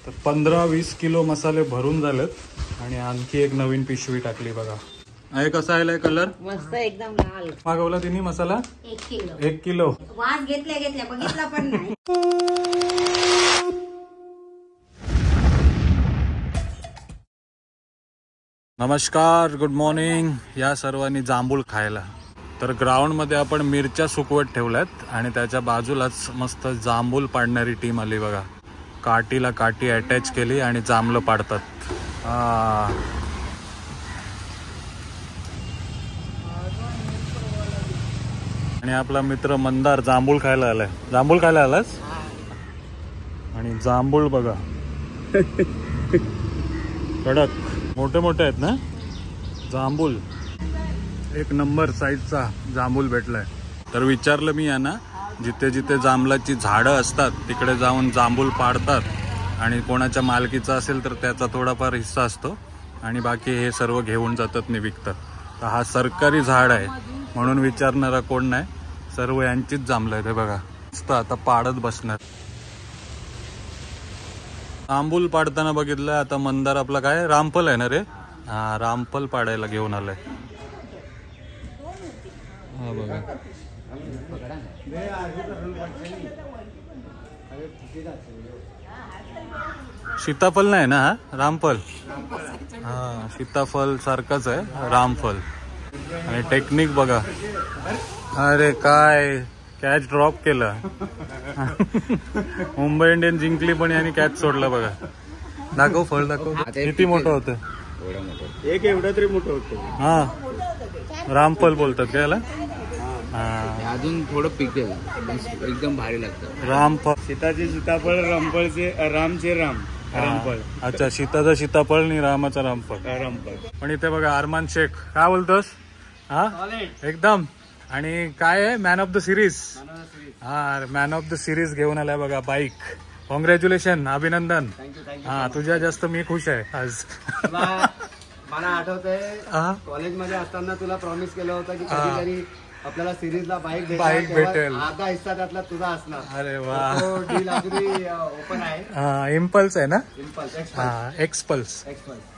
तर 15-20 किलो मसाले भरून झालेत आणि आणखी एक नवीन पिशवी टाकली बघा. आहे कसा आलाय कलर? मस्त एकदम लाल. मागवला तिने मसाला 1 किलो. 1 किलो. वास घेतल्या बघितला पण नाही. नमस्कार, गुड मॉर्निंग. या सर्वांनी जांभूळ खायला. तर ग्राउंडमध्ये आपण मिरच्या सुकवत ठेवल्यात आणि त्याच्या बाजूलाच मस्त जांभूळ पाडणारी टीम आली बघा. काठीला काठी अटॅच केली आणि जांभळं पाडतात. आणि आपला मित्र मंदार जांभूळ खायला आलाय. जांभूळ खायला आलास? आणि जांभूळ बघा कडक मोठे मोठे आहेत ना जांभूळ. एक नंबर साईजचा जांभूळ भेटलाय. तर विचारलं मी यांना, जिथे जिथे जांभळाची झाडं असतात तिकडे जाऊन जांभूळ पाडतात आणि कोणाच्या मालकीचा असेल तर त्याचा थोडाफार हिस्सा असतो आणि बाकी हे सर्व घेऊन जातात आणि विकतात. तर हा सरकारी झाड आहे म्हणून विचारणारा कोण नाही, सर्व यांचीच जांभळं आहे. ते बघा मस्त आता पाडत बसणार. जांभूळ पाडताना बघितलं. आता मंदार आपला काय रामफल आहे ना रे? हा, रामफल पाडायला घेऊन आलाय. हा बघा सीताफल नाही ना, हा रामफल. हा, सीताफल सारखाच आहे रामफल. आणि टेक्निक बघा. अरे काय कॅच ड्रॉप केला. मुंबई इंडियन जिंकली पण यांनी कॅच सोडला बघा. दाखव फळ दाखव. किती मोठं होतं? एक एवढं तरी मोठं होतं. हा, रामफल बोलतात का याला? अजून थोडं पिकेल, एकदम भारी लागतं. रामफल. सीताचे सीताफळ, रामफळचे रामचे रामफळ. अच्छा, सीताचा सीताफळ आणि रामाचा रामफळ. पण इथे बघा अरमान शेख. काय बोलतोस? हा एकदम. आणि काय आहे, मॅन ऑफ द सिरीज. हा, मॅन ऑफ द सिरीज घेऊन आलाय बघा बाईक. कॉंग्रॅच्युलेशन, अभिनंदन. हा, तुझ्या जास्त मी खुश आहे आज. मला आठवतंय कॉलेजमध्ये असताना तुला प्रॉमिस केलं होतं की कधीतरी आपल्याला सिरीजला बाईक भेटेल. अर्धा हिस्सा त्यातला तुझा असणार. अरे वा, डील अगदी ओपन आहे. हा, इम्पल्स आहे ना? इम्पल्स. हा, एक्सपल्स.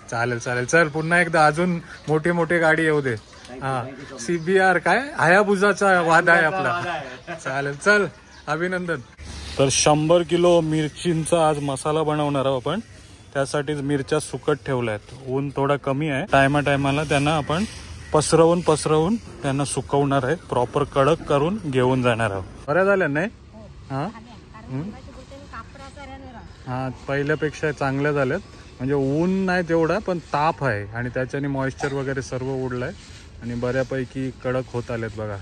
चालेल चालेल. चल पुन्हा एकदा अजून मोठी मोठी गाडी येऊ दे. हा, CBR काय हायाबुजाचा वाद आहे आपला. चालेल, चल अभिनंदन. तर 100 किलो मिरचींचा आज मसाला बनवणार आहोत आपण. त्यासाठीच मिरच्या सुकट ठेवल्यात. ऊन थोडा कमी आहे. टायमाला त्यांना आपण पसरवून त्यांना सुकवणार आहे. प्रॉपर कडक करून घेऊन जाणार आहोत. बऱ्या झाल्या नाही? हा हा, पहिल्यापेक्षा चांगल्या झाल्यात. म्हणजे ऊन नाही तेवढा पण ताप आहे आणि त्याच्याने मॉइश्चर वगैरे सर्व उडलंय आणि बऱ्यापैकी कडक होत आलेत बघा.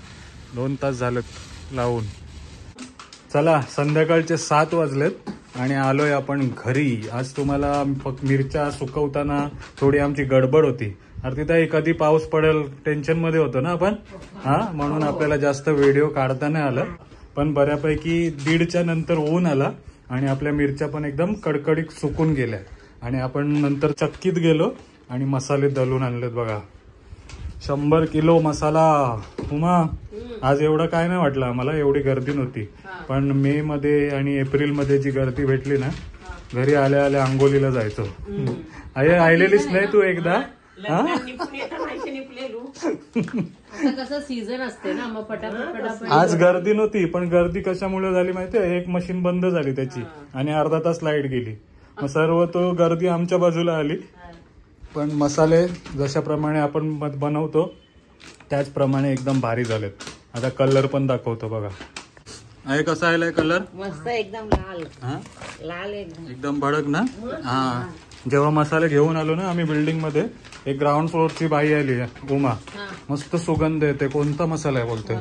2 तास झालेत लावून. चला, संध्याकाळचे 7 वाजलेत आणि आलोय आपण घरी. आज तुम्हाला फक्त मिरच्या सुकवताना थोडी आमची गडबड होती. अरे तिथे कधी पाऊस पडेल टेन्शन मध्ये होतो ना आपण. हा, म्हणून आपल्याला जास्त व्हिडिओ काढता नाही आलं. पण बऱ्यापैकी 1:30च्या नंतर ऊन आला आणि आपल्या मिरच्या पण एकदम कडकडीत सुकून गेल्या. आणि आपण नंतर चक्कीत गेलो आणि मसाले दलून आणलेत बघा. 100 किलो मसाला. उमा, आज एवढं काय नाही वाटलं आम्हाला, एवढी गर्दी नव्हती. पण मे मध्ये आणि एप्रिल मध्ये जी गर्दी भेटली ना, घरी आल्या आल्या आंघोलीला जायचो. आलेलीच नाही तू एकदा? कसं सीझन असते ना, मग पटापट. आज गर्दी नव्हती पण गर्दी कशामुळे झाली माहितीये? एक मशीन बंद झाली त्याची आणि अर्धा तास लाईट गेली. मग सर्व तो गर्दी आमच्या बाजूला आली. पण मसाले जशाप्रमाणे आपण बनवतो त्याचप्रमाणे एकदम भारी झालेत. आता कलर पण दाखवतो बघा. आहे कसा आलाय कलर? मस्त एकदम लाल. हा, लाल एकदम भडक ना. हा, जेव्हा मसाले घेऊन आलो ना आम्ही बिल्डिंग मध्ये, एक ग्राउंड फ्लोअरची बाई आली उमा. मस्त सुगंध येते. कोणता मसाला आहे बोलते.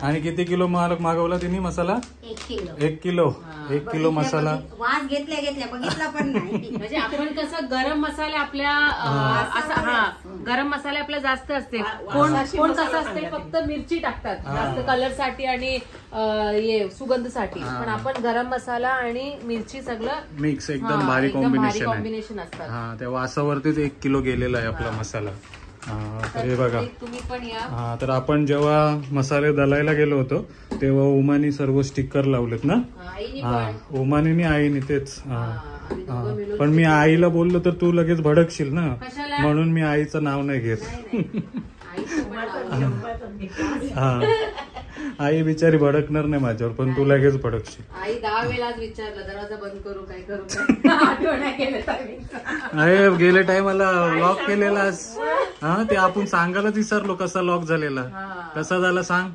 आणि किती किलो मागवला तिने मसाला? 1 किलो मसाला. वास घेतल्या बघितला पण नाही. म्हणजे आपण कसं गरम मसाले आपल्या गरम मसाले आपल्या जास्त असते. कोण कसं असते फक्त मिरची टाकतात जास्त कलर साठी आणि सुगंधसाठी. पण आपण गरम मसाला आणि मिरची सगळं मिक्स एकदम भारी कॉम्बिनेशन असतात. हा, त्या वासावरतीच 1 किलो गेलेला आहे आपला मसाला. तर हे बघा. तुम्ही पण या. हा, तर आपण जेव्हा मसाले दलायला गेलो होतो तेव्हा उमानी सर्व स्टिकर लावलेत ना. हा, उमानी आईनी तेच. आम्ही दोघं मिळून. पण मी आईला बोललो तर तू लगेच भडकशील ना, कशाला? म्हणून मी आईचं नाव नाही घेत. आईचं पण आवडतं. हा, आई बिचारी भडकणार नाही माझ्यावर, पण तू लगेच भडकशील. आई 10 वेळा विचारलं दरवाजा बंद करू काय करू काय. आठवण्या केलं timing. अरे गेल्या टायमाला लॉक केलेलास. हा, ते आपण सांगायलाच विसरलो कसा लॉक झालेला. कसा झाला सांग.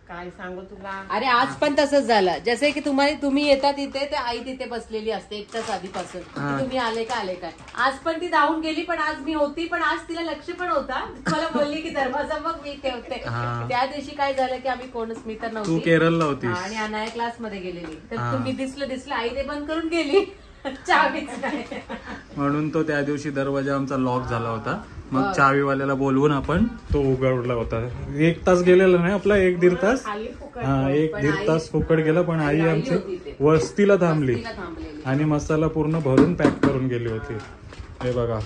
काय सांगू तुला. अरे आज पण तसंच झालं. जसे की तुम्ही येतात इथे ते आई तिथे बसलेली असते 1 तास आधीपासून. तुम्ही आले काय. आज पण ती धावून गेली, पण आज मी होती, पण आज तिला लक्ष पण होता. मला बोलली की दरवाजा मग मी ठेवते. त्या दिवशी काय झालं की आम्ही कोणच, मी तर तू नव्हती केरळला होती आणि अनाया क्लास मध्ये गेलेली, तर तुम्ही दिसलं आई ते बंद करून गेली. चावीच नाही. म्हणून तो त्या दिवशी दरवाजा आमचा लॉक झाला होता. मग चावीवाल्याला बोलवून आपण तो उघडला होता. 1 तास गेलेला नाही आपला, 1-1.5 तास. हा, 1-1.5 तास फुकट गेला. पण आई आमची वस्तीला थांबली आणि मसाला पूर्ण भरून पॅक करून गेली होती. हे बघा.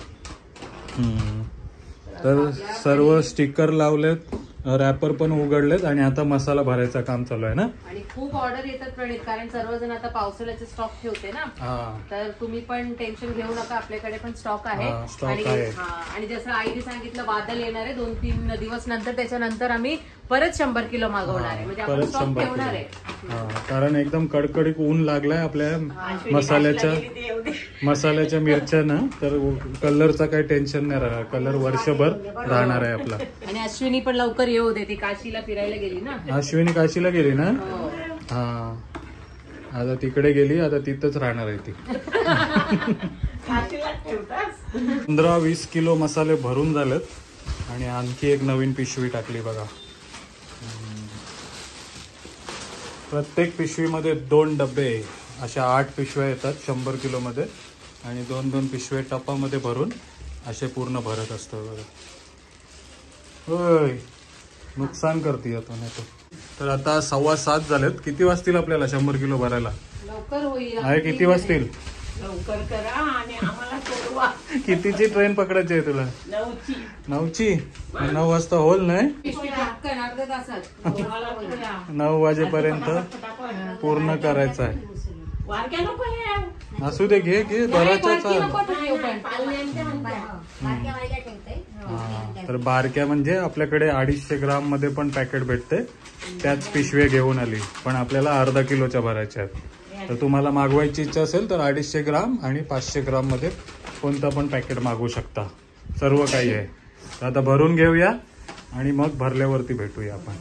तर सर्व स्टिकर लावलेत, रॅपर पण उघडलेत आणि आता मसाला भरायचं काम चालू आहे ना. आणि खूप ऑर्डर येतात प्रणित, कारण सर्वजण आता पावसाळ्याचे स्टॉक ठेवते ना. तर तुम्ही पण टेन्शन घेऊ नका, आपल्याकडे पण स्टॉक आहे. आणि जसं आईने सांगितलं बादल येणार आहे 2-3 दिवस नंतर, त्याच्यानंतर आम्ही परत 100 किलो मागवणार आहे. म्हणजे आपण स्टॉक ठेवणार आहे. कारण एकदम कडकडीत ऊन लागलाय आपल्या मसाल्याच्या मिरच्यानं, तर कलरचा काही टेन्शन नाही राहणार. कलर वर्षभर राहणार आहे आपला. आणि अश्विनी पण लवकर येऊ दे, ती काशीला फिरायला गेली ना. अश्विनी काशीला गेली ना. हा, आता तिकडे गेली, आता तिथंच राहणार आहे ती. 15-20 किलो मसाले भरून झालेत आणि आणखी एक नवीन पिशवी टाकली बघा. प्रत्येक पिशवीमध्ये 2 डबे, अशा 8 पिशव्या येतात 100 किलो मध्ये, आणि 2-2 पिशवे टपामध्ये भरून असे पूर्ण भरत असतो बघा. होय, नुकसान करते आता नाही तो. तर आता 6:15 झालेत. किती वाजतील आपल्याला 100 किलो भरायला? लवकर होईल. आहे किती वाजतील? लवकर करा आणि आम्हाला सोडवा. कितीची ट्रेन पकडायची आहे तुला? 9ची. 9 वाजता होल नाही. 9 वाजेपर्यंत पूर्ण करायचं आहे. वारक्या नको हे. असू दे, घे भरायचा चाल. तर बारक्या म्हणजे आपल्याकडे 250 ग्राम मध्ये पण पॅकेट भेटते, त्याच पिशव्या घेऊन आली. पण आपल्याला अर्धा किलोच्या भरायच्या आहेत. तर तुम्हाला मागवायची इच्छा असेल तर 250 ग्राम आणि 500 ग्राम मध्ये कोणतं पण पॅकेट मागवू शकता. सर्व काही आहे. तर आता भरून घेऊया आणि मग भरल्यावरती भेटूया आपण.